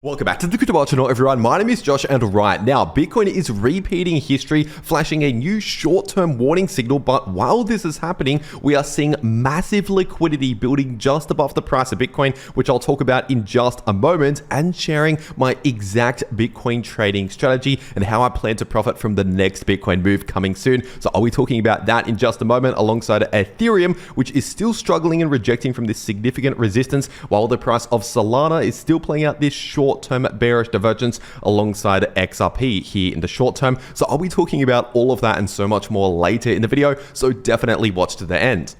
Welcome back to the cryptowrld channel, everyone. My name is Josh, and right now, Bitcoin is repeating history, flashing a new short-term warning signal. But while this is happening, we are seeing massive liquidity building just above the price of Bitcoin, which I'll talk about in just a moment, and sharing my exact Bitcoin trading strategy and how I plan to profit from the next Bitcoin move coming soon. So I'll be talking about that in just a moment, alongside Ethereum, which is still struggling and rejecting from this significant resistance, while the price of Solana is still playing out this short-term bearish divergence alongside XRP here in the short term. So I'll be talking about all of that and so much more later in the video, so definitely watch to the end.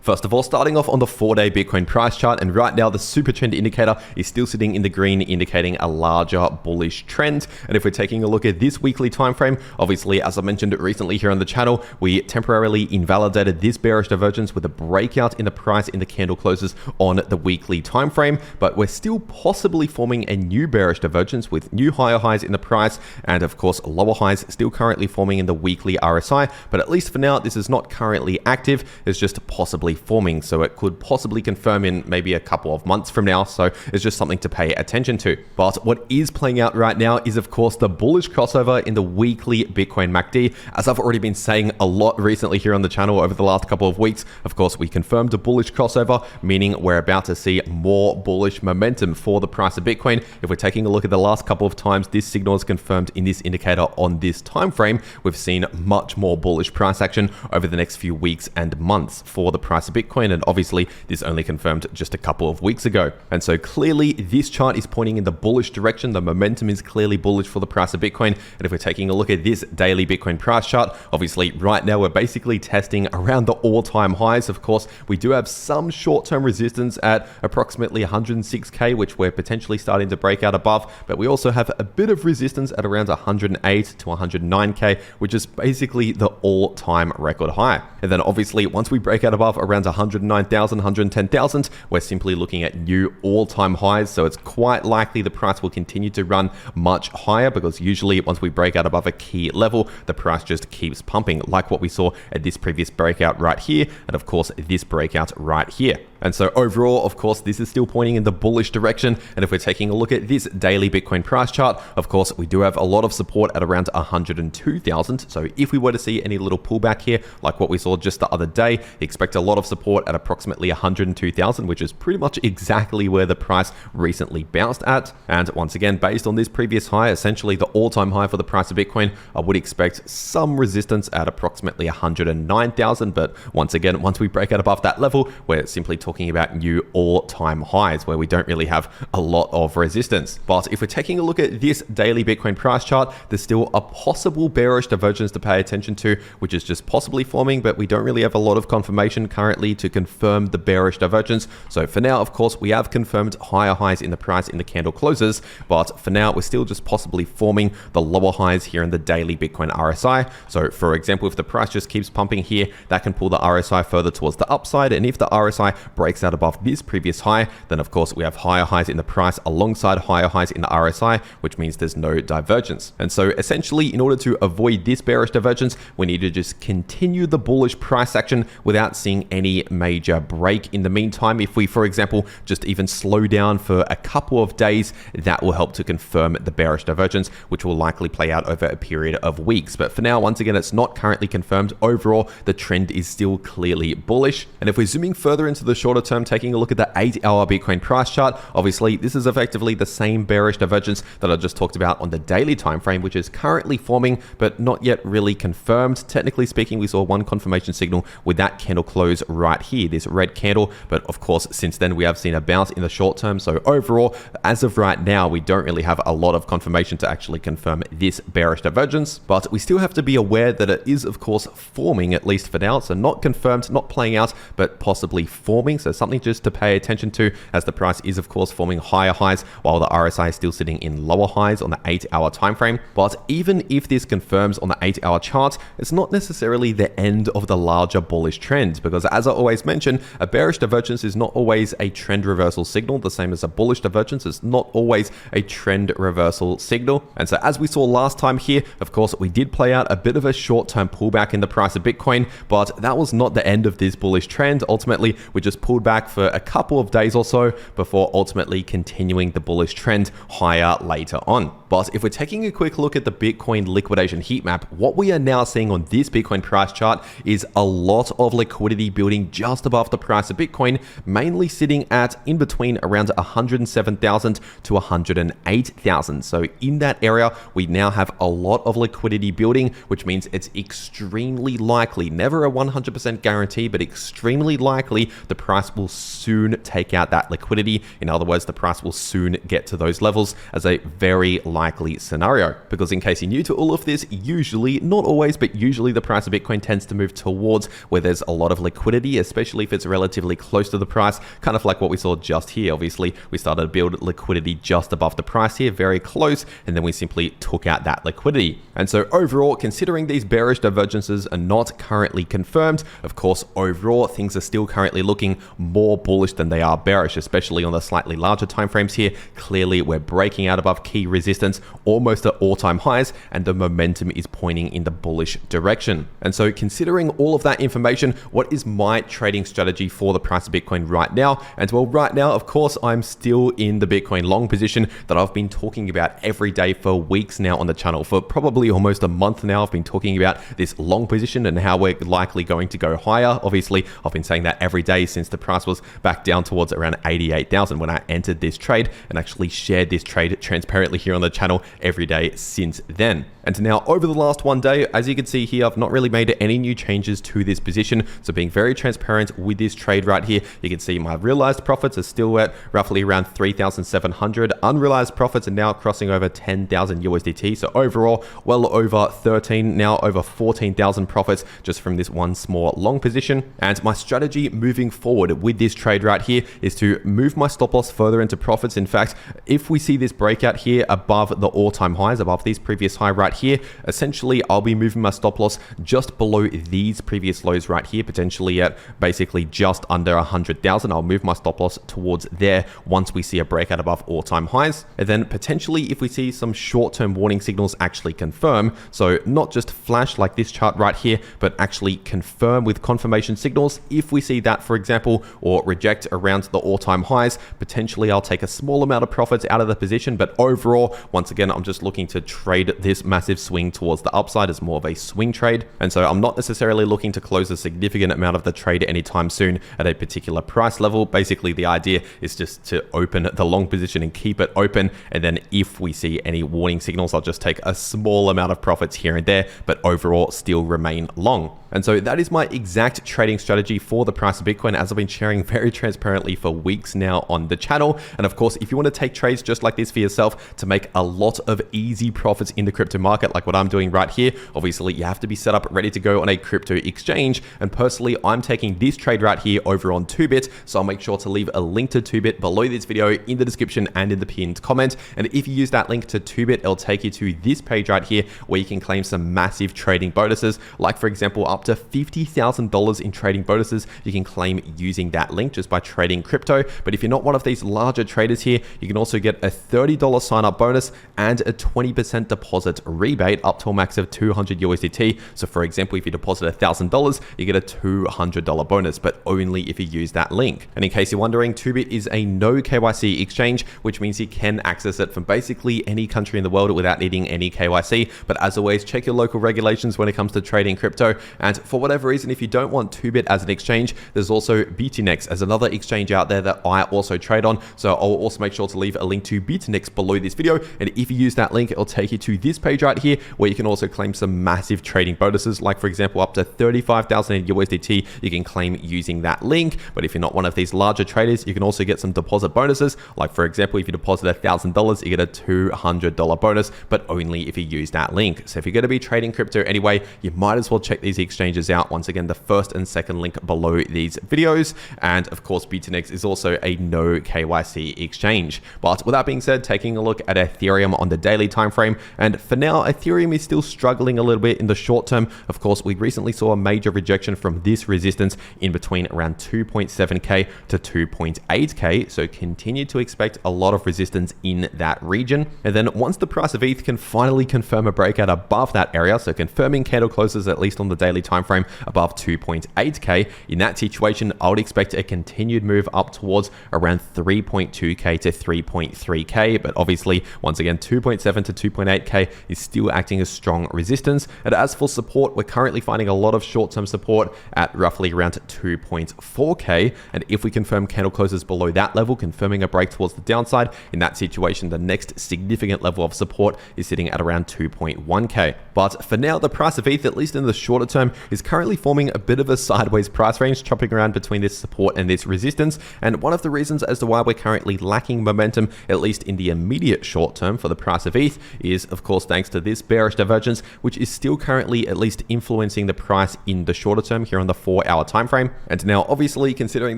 First of all, starting off on the 4-day Bitcoin price chart, and right now the super trend indicator is still sitting in the green, indicating a larger bullish trend. And if we're taking a look at this weekly time frame, obviously, as I mentioned recently here on the channel, we temporarily invalidated this bearish divergence with a breakout in the price in the candle closes on the weekly time frame, but we're still possibly forming a new bearish divergence with new higher highs in the price, and of course lower highs still currently forming in the weekly RSI. But at least for now, this is not currently active, it's just possibly forming, so it could possibly confirm in maybe a couple of months from now. So it's just something to pay attention to. But what is playing out right now is, of course, the bullish crossover in the weekly Bitcoin MACD. As I've already been saying a lot recently here on the channel over the last couple of weeks, of course, we confirmed a bullish crossover, meaning we're about to see more bullish momentum for the price of Bitcoin. If we're taking a look at the last couple of times this signal is confirmed in this indicator on this time frame, we've seen much more bullish price action over the next few weeks and months for the price of Bitcoin, and obviously this only confirmed just a couple of weeks ago. And so clearly this chart is pointing in the bullish direction. The momentum is clearly bullish for the price of Bitcoin. And if we're taking a look at this daily Bitcoin price chart, obviously right now we're basically testing around the all-time highs. Of course, we do have some short-term resistance at approximately 106k, which we're potentially starting to break out above, but we also have a bit of resistance at around 108 to 109k, which is basically the all-time record high. And then obviously once we break out above around 109,000, 110,000, we're simply looking at new all-time highs. So it's quite likely the price will continue to run much higher, because usually once we break out above a key level, the price just keeps pumping, like what we saw at this previous breakout right here, and of course this breakout right here. And so overall, of course, this is still pointing in the bullish direction. And if we're taking a look at this daily Bitcoin price chart, of course, we do have a lot of support at around 102,000. So if we were to see any little pullback here, like what we saw just the other day, expect a lot of support at approximately 102,000, which is pretty much exactly where the price recently bounced at. And once again, based on this previous high, essentially the all-time high for the price of Bitcoin, I would expect some resistance at approximately 109,000. But once again, once we break out above that level, we're simply talking about new all-time highs where we don't really have a lot of resistance. But if we're taking a look at this daily Bitcoin price chart, there's still a possible bearish divergence to pay attention to, which is just possibly forming, but we don't really have a lot of confirmation currently to confirm the bearish divergence. So for now, of course, we have confirmed higher highs in the price in the candle closes, but for now, we're still just possibly forming the lower highs here in the daily Bitcoin RSI. So for example, if the price just keeps pumping here, that can pull the RSI further towards the upside. And if the RSI breaks out above this previous high, then of course we have higher highs in the price alongside higher highs in the RSI, which means there's no divergence. And so essentially, in order to avoid this bearish divergence, we need to just continue the bullish price action without seeing any major break. In the meantime, if we, for example, just even slow down for a couple of days, that will help to confirm the bearish divergence, which will likely play out over a period of weeks. But for now, once again, it's not currently confirmed. Overall, the trend is still clearly bullish. And if we're zooming further into the shorter term, taking a look at the 8-hour Bitcoin price chart, obviously this is effectively the same bearish divergence that I just talked about on the daily time frame, which is currently forming but not yet really confirmed. Technically speaking, we saw one confirmation signal with that candle close right here, this red candle, but of course since then we have seen a bounce in the short term. So overall, as of right now, we don't really have a lot of confirmation to actually confirm this bearish divergence, but we still have to be aware that it is of course forming, at least for now. So not confirmed, not playing out, but possibly forming. So something just to pay attention to, as the price is of course forming higher highs while the RSI is still sitting in lower highs on the 8-hour time frame. But even if this confirms on the 8-hour chart, it's not necessarily the end of the larger bullish trend, because as I always mention, a bearish divergence is not always a trend reversal signal, the same as a bullish divergence is not always a trend reversal signal. And so as we saw last time here, of course, we did play out a bit of a short-term pullback in the price of Bitcoin, but that was not the end of this bullish trend. Ultimately, we just pulled back for a couple of days or so before ultimately continuing the bullish trend higher later on. But if we're taking a quick look at the Bitcoin liquidation heat map, what we are now seeing on this Bitcoin price chart is a lot of liquidity building just above the price of Bitcoin, mainly sitting at in between around 107,000 to 108,000. So in that area, we now have a lot of liquidity building, which means it's extremely likely, never a 100% guarantee, but extremely likely the price will soon take out that liquidity. In other words, the price will soon get to those levels as a very likely scenario. Because in case you're new to all of this, usually, not always, but usually the price of Bitcoin tends to move towards where there's a lot of liquidity, especially if it's relatively close to the price, kind of like what we saw just here. Obviously, we started to build liquidity just above the price here, very close, and then we simply took out that liquidity. And so overall, considering these bearish divergences are not currently confirmed, of course, overall, things are still currently looking more bullish than they are bearish, especially on the slightly larger timeframes here. Clearly, we're breaking out above key resistance, almost at all-time highs, and the momentum is pointing in the bullish direction. And so considering all of that information, what is my trading strategy for the price of Bitcoin right now? And well, right now, of course, I'm still in the Bitcoin long position that I've been talking about every day for weeks now on the channel. For probably almost a month now, I've been talking about this long position and how we're likely going to go higher. Obviously, I've been saying that every day since the price was back down towards around 88,000 when I entered this trade and actually shared this trade transparently here on the channel every day since then. And now over the last one day, as you can see here, I've not really made any new changes to this position. So being very transparent with this trade right here, you can see my realized profits are still at roughly around 3,700. Unrealized profits are now crossing over 10,000 USDT. So overall, well over 13, now over 14,000 profits just from this one small long position. And my strategy moving forward with this trade right here is to move my stop loss further into profits. In fact, if we see this breakout here above the all-time highs, above these previous high right here, essentially I'll be moving my stop loss just below these previous lows right here, potentially at basically just under 100,000. I'll move my stop loss towards there once we see a breakout above all-time highs. And then potentially if we see some short-term warning signals actually confirm, so not just flash like this chart right here, but actually confirm with confirmation signals. If we see that, for example, or reject around the all-time highs, potentially I'll take a small amount of profits out of the position. But overall, once again, I'm just looking to trade this massive swing towards the upside as more of a swing trade. And so I'm not necessarily looking to close a significant amount of the trade anytime soon at a particular price level. Basically, the idea is just to open the long position and keep it open. And then if we see any warning signals, I'll just take a small amount of profits here and there, but overall still remain long. And so that is my exact trading strategy for the price of Bitcoin, as I've been sharing very transparently for weeks now on the channel. And of course, if you want to take trades just like this for yourself to make a lot of easy profits in the crypto market, like what I'm doing right here, obviously you have to be set up ready to go on a crypto exchange. And personally, I'm taking this trade right here over on 2bit. So I'll make sure to leave a link to 2bit below this video in the description and in the pinned comment. And if you use that link to 2bit, it'll take you to this page right here where you can claim some massive trading bonuses, like for example, up to $50,000 in trading bonuses you can claim using that link just by trading crypto. But if you're not one of these larger traders here, you can also get a $30 sign up bonus and a 20% deposit rebate up to a max of 200 USDT. So for example, if you deposit $1,000, you get a $200 bonus, but only if you use that link. And in case you're wondering, 2bit is a no KYC exchange, which means you can access it from basically any country in the world without needing any KYC. But as always, check your local regulations when it comes to trading crypto. And for whatever reason, if you don't want 2bit as an exchange, there's also BTNex as another exchange out there that I also trade on. So I'll also make sure to leave a link to BTNex below this video. And if you use that link, it'll take you to this page right here where you can also claim some massive trading bonuses, like for example, up to 35,000 USDT you can claim using that link. But if you're not one of these larger traders, you can also get some deposit bonuses. Like for example, if you deposit $1,000, you get a $200 bonus, but only if you use that link. So if you're going to be trading crypto anyway, you might as well check these exchanges out. Once again, the first and second link below these videos. And of course, BTNex is also a no KYC exchange. But with that being said, taking a look at Ethereum on the daily time frame, and for now, Ethereum is still struggling a little bit in the short term. Of course, we recently saw a major rejection from this resistance in between around 2.7K to 2.8K. So continue to expect a lot of resistance in that region. And then once the price of ETH can finally confirm a breakout above that area, so confirming candle closes at least on the daily time frame above 2.8k. In that situation, I would expect a continued move up towards around 3.2k to 3.3k, but obviously once again 2.7 to 2.8k is still acting as strong resistance. And as for support, we're currently finding a lot of short-term support at roughly around 2.4k, and if we confirm candle closes below that level, confirming a break towards the downside, in that situation the next significant level of support is sitting at around 2.1k. But for now, the price of ETH, at least in the shorter term, is currently forming a bit of a sideways price range, chopping around between this support and this resistance. And one of the reasons as to why we're currently lacking momentum, at least in the immediate short term for the price of ETH, is of course thanks to this bearish divergence, which is still currently at least influencing the price in the shorter term here on the 4-hour time frame. And now obviously, considering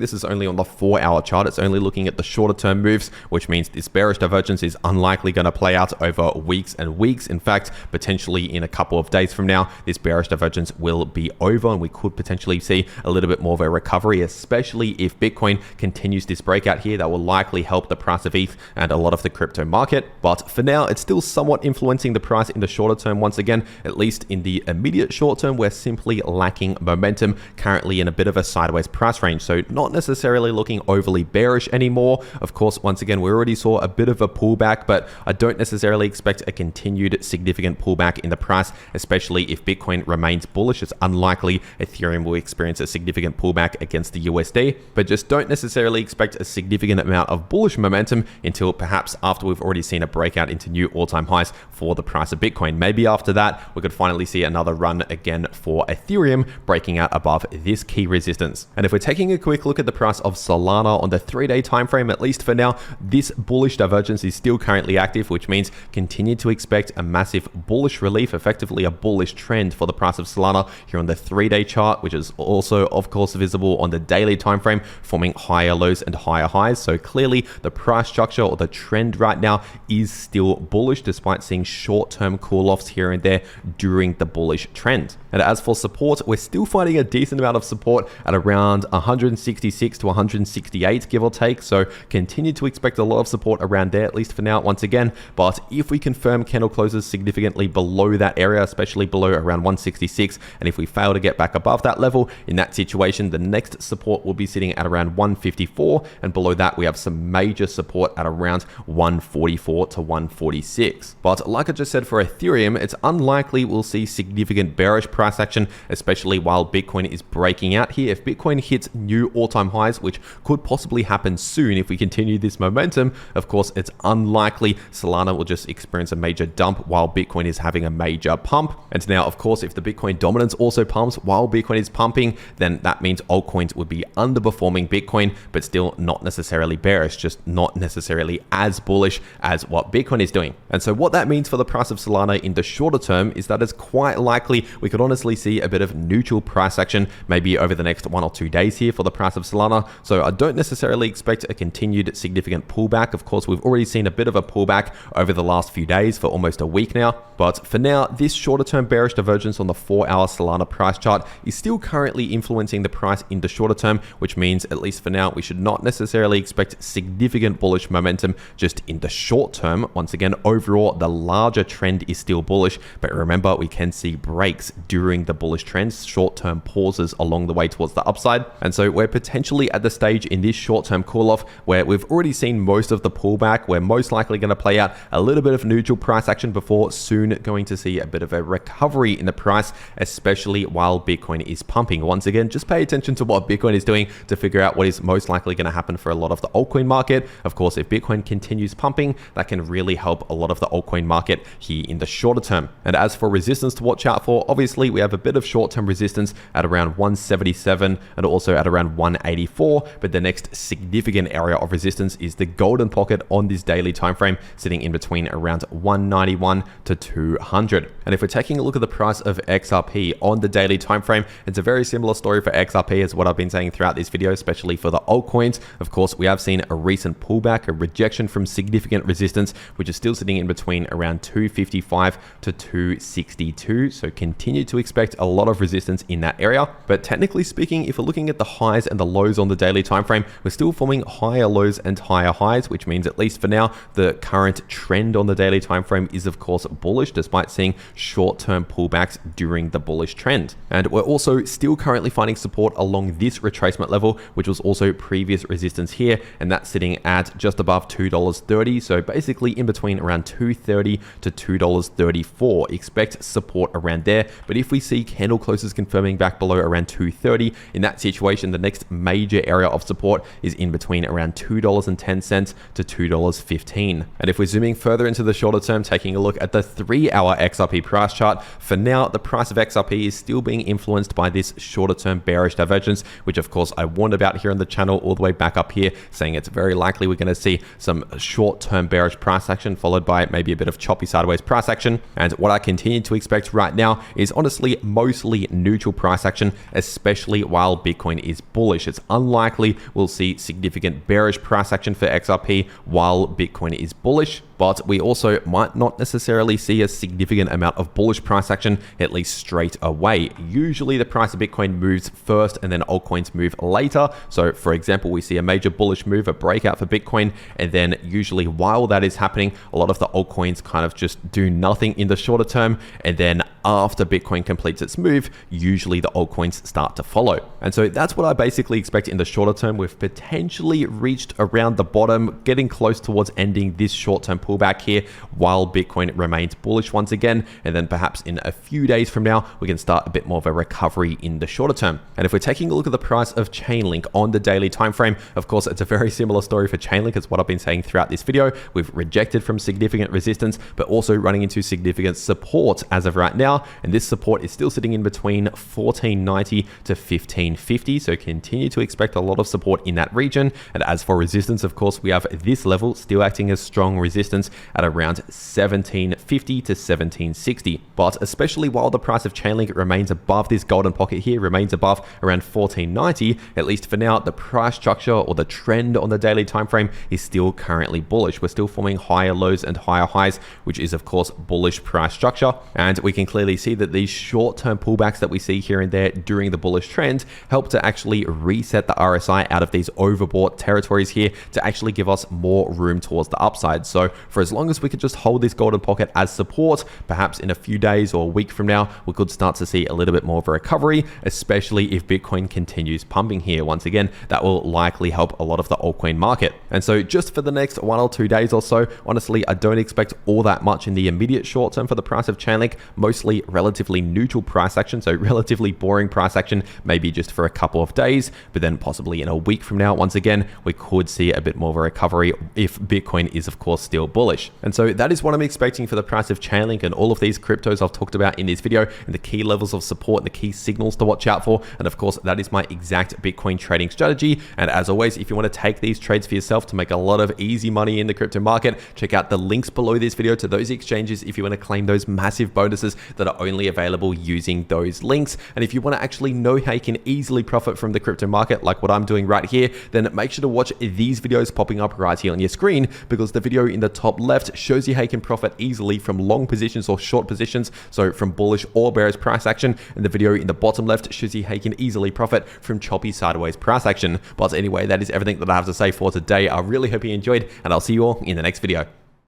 this is only on the 4-hour chart, it's only looking at the shorter term moves, which means this bearish divergence is unlikely going to play out over weeks and weeks. In fact, potentially in a couple of days from now, this bearish divergence will be over and we could potentially see a little bit more of a recovery, especially if Bitcoin continues this breakout here. That will likely help the price of ETH and a lot of the crypto market. But for now, it's still somewhat influencing the price in the shorter term. Once again, at least in the immediate short term, we're simply lacking momentum, currently in a bit of a sideways price range. So not necessarily looking overly bearish anymore. Of course, once again, we already saw a bit of a pullback, but I don't necessarily expect a continued significant pullback in the price, especially if Bitcoin remains bullish. It's unlikely Ethereum will experience a significant pullback against the USD, but just don't necessarily expect a significant amount of bullish momentum until perhaps after we've already seen a breakout into new all-time highs for the price of Bitcoin. Maybe after that, we could finally see another run again for Ethereum, breaking out above this key resistance. And if we're taking a quick look at the price of Solana on the 3-day time frame, at least for now, this bullish divergence is still currently active, which means continue to expect a massive bullish relief, effectively a bullish trend for the price of Solana here on the 3-day chart, which is also of course visible on the daily time frame, forming higher lows and higher highs. So clearly the price structure or the trend right now is still bullish, despite seeing short-term cool-offs here and there during the bullish trend. And as for support, we're still finding a decent amount of support at around 166 to 168, give or take. So continue to expect a lot of support around there, at least for now, once again. But if we confirm candle closes significantly below that area, especially below around 166, and if we fail to get back above that level, in that situation, the next support will be sitting at around 154, and below that, we have some major support at around 144 to 146. But like I just said, for Ethereum, it's unlikely we'll see significant bearish price action, especially while Bitcoin is breaking out here. If Bitcoin hits new all-time highs, which could possibly happen soon if we continue this momentum, of course, it's unlikely Solana will just experience a major dump while Bitcoin is having a major pump. And now, of course, if the Bitcoin dominance also pumps while Bitcoin is pumping, then that means altcoins would be underperforming Bitcoin, but still not necessarily bearish, just not necessarily as bullish as what Bitcoin is doing. And so what that means for the price of Solana in the shorter term is that it's quite likely we could honestly see a bit of neutral price action maybe over the next 1 or 2 days here for the price of Solana. So I don't necessarily expect a continued significant pullback. Of course, we've already seen a bit of a pullback over the last few days for almost a week now. But for now, this shorter term bearish divergence on the 4-hour Solana price chart is still currently influencing the price in the shorter term, which means at least for now, we should not necessarily expect significant bullish momentum just in the short term. Once again, overall, the larger trend is still bullish, but remember, we can see breaks during the bullish trends, short-term pauses along the way towards the upside. And so we're potentially at the stage in this short-term cool-off where we've already seen most of the pullback. We're most likely going to play out a little bit of neutral price action before soon going to see a bit of a recovery in the price, especially while Bitcoin is pumping. Once again, just pay attention to what Bitcoin is doing to figure out what is most likely going to happen for a lot of the altcoin market. Of course, if Bitcoin continues pumping, that can really help a lot of the altcoin market here in the shorter term. And as for resistance to watch out for, obviously we have a bit of short-term resistance at around 177 and also at around 184, but the next significant area of resistance is the golden pocket on this daily time frame, sitting in between around 191 to 200. And if we're taking a look at the price of XRP on the daily time frame, it's a very similar story for XRP as what I've been saying throughout this video, especially for the altcoins. Of course, we have seen a recent pullback, a rejection from significant resistance, which is still sitting in between around 255 to 262. So continue to expect a lot of resistance in that area. But technically speaking, if we're looking at the highs and the lows on the daily time frame, we're still forming higher lows and higher highs, which means at least for now, the current trend on the daily time frame is of course bullish, despite seeing short-term pullbacks during the bullish trend. And we're also still currently finding support along this retracement level, which was also previous resistance here, and that's sitting at just above $2.30. So basically in between around $2.30 to $2.34. Expect support around there. But if we see candle closes confirming back below around $2.30, in that situation, the next major area of support is in between around $2.10 to $2.15. And if we're zooming further into the shorter term, taking a look at the 3-hour XRP price chart, for now, the price of XRP is still being influenced by this shorter term bearish divergence, which of course I warned about here on the channel all the way back up here, saying it's very likely we're going to see some short-term bearish price action followed by maybe a bit of choppy sideways price action. And what I continue to expect right now is honestly mostly neutral price action, especially while Bitcoin is bullish. It's unlikely we'll see significant bearish price action for XRP while Bitcoin is bullish, but we also might not necessarily see a significant amount of bullish price action, at least straight away. Usually the price of Bitcoin moves first and then altcoins move later. So for example, we see a major bullish move, a breakout for Bitcoin, and then usually while that is happening, a lot of the altcoins kind of just do nothing in the shorter term, and then after Bitcoin completes its move, usually the altcoins start to follow. And so that's what I basically expect in the shorter term. We've potentially reached around the bottom, getting close towards ending this short-term pullback here while Bitcoin remains bullish once again. And then perhaps in a few days from now, we can start a bit more of a recovery in the shorter term. And if we're taking a look at the price of Chainlink on the daily time frame, of course, it's a very similar story for Chainlink as what I've been saying throughout this video. We've rejected from significant resistance, but also running into significant support as of right now. And this support is still sitting in between 1490 to 1550. So continue to expect a lot of support in that region. And as for resistance, of course, we have this level still acting as strong resistance at around 1750 to 1760. But especially while the price of Chainlink remains above this golden pocket here, remains above around 1490, at least for now, the price structure or the trend on the daily time frame is still currently bullish. We're still forming higher lows and higher highs, which is of course bullish price structure. And we can clearly see that these short-term pullbacks that we see here and there during the bullish trend help to actually reset the RSI out of these overbought territories here to actually give us more room towards the upside. So for as long as we could just hold this golden pocket as support, perhaps in a few days or a week from now, we could start to see a little bit more of a recovery, especially if Bitcoin continues pumping here. Once again, that will likely help a lot of the altcoin market. And so just for the next 1 or 2 days or so, honestly, I don't expect all that much in the immediate short term for the price of Chainlink, mostly relatively neutral price action, so relatively boring price action, maybe just for a couple of days, but then possibly in a week from now, once again, we could see a bit more of a recovery if Bitcoin is of course still bullish. And so that is what I'm expecting for the price of Chainlink and all of these cryptos I've talked about in this video, and the key levels of support, the key signals to watch out for. And of course, that is my exact Bitcoin trading strategy. And as always, if you want to take these trades for yourself to make a lot of easy money in the crypto market, check out the links below this video to those exchanges if you want to claim those massive bonuses that are only available using those links. And if you want to actually know how you can easily profit from the crypto market, like what I'm doing right here, then make sure to watch these videos popping up right here on your screen, because the video in the top left shows you how you can profit easily from long positions or short positions, so from bullish or bearish price action, and the video in the bottom left shows you how you can easily profit from choppy sideways price action. But anyway, that is everything that I have to say for today. I really hope you enjoyed, and I'll see you all in the next video.